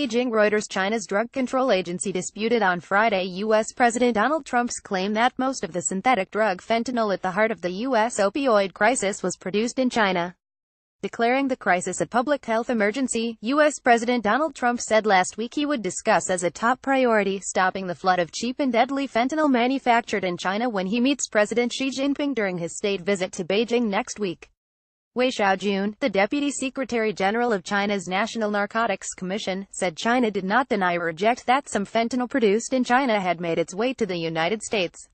BEIJING Reuters China's drug control agency disputed on Friday U.S. President Donald Trump's claim that most of the synthetic drug fentanyl at the heart of the U.S. opioid crisis was produced in China. Declaring the crisis a public health emergency, U.S. President Donald Trump said last week he would discuss as a top priority stopping the flood of cheap and deadly fentanyl manufactured in China when he meets President Xi Jinping during his state visit to Beijing next week. Wei Xiaojun, the Deputy Secretary General of China's National Narcotics Commission, said China did not deny or reject that some fentanyl produced in China had made its way to the United States.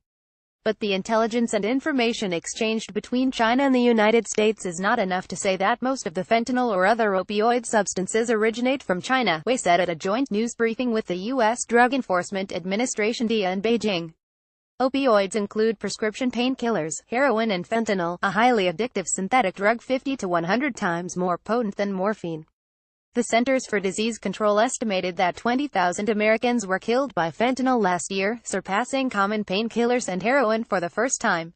But the intelligence and information exchanged between China and the United States is not enough to say that most of the fentanyl or other opioid substances originate from China, Wei said at a joint news briefing with the U.S. Drug Enforcement Administration (DEA) in Beijing. Opioids include prescription painkillers, heroin and fentanyl, a highly addictive synthetic drug 50 to 100 times more potent than morphine. The Centers for Disease Control estimated that 20,000 Americans were killed by fentanyl last year, surpassing common painkillers and heroin for the first time.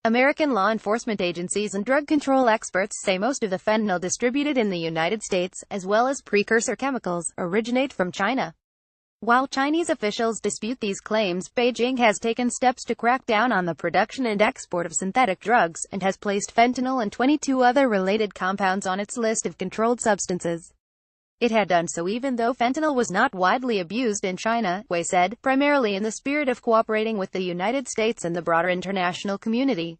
American law enforcement agencies and drug control experts say most of the fentanyl distributed in the United States, as well as precursor chemicals, originate from China. While Chinese officials dispute these claims, Beijing has taken steps to crack down on the production and export of synthetic drugs, and has placed fentanyl and 22 other related compounds on its list of controlled substances. It had done so even though fentanyl was not widely abused in China, Wei said, primarily in the spirit of cooperating with the United States and the broader international community.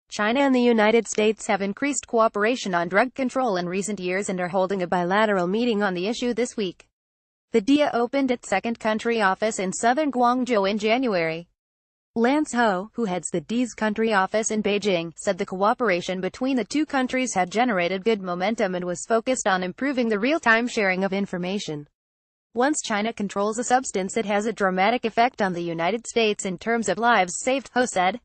China and the United States have increased cooperation on drug control in recent years and are holding a bilateral meeting on the issue this week. The DEA opened its second country office in southern Guangzhou in January. Lance Ho, who heads the DEA's country office in Beijing, said the cooperation between the two countries had generated good momentum and was focused on improving the real-time sharing of information. Once China controls a substance, it has a dramatic effect on the United States in terms of lives saved, Ho said.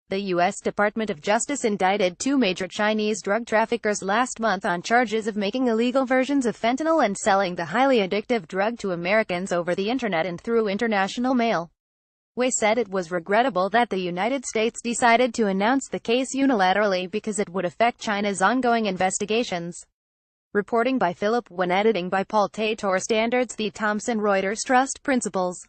The U.S. Department of Justice indicted 2 major Chinese drug traffickers last month on charges of making illegal versions of fentanyl and selling the highly addictive drug to Americans over the internet and through international mail. Wei said it was regrettable that the United States decided to announce the case unilaterally because it would affect China's ongoing investigations. Reporting by Philip Wen, editing by Paul Tator. Standards: The Thomson Reuters Trust Principles.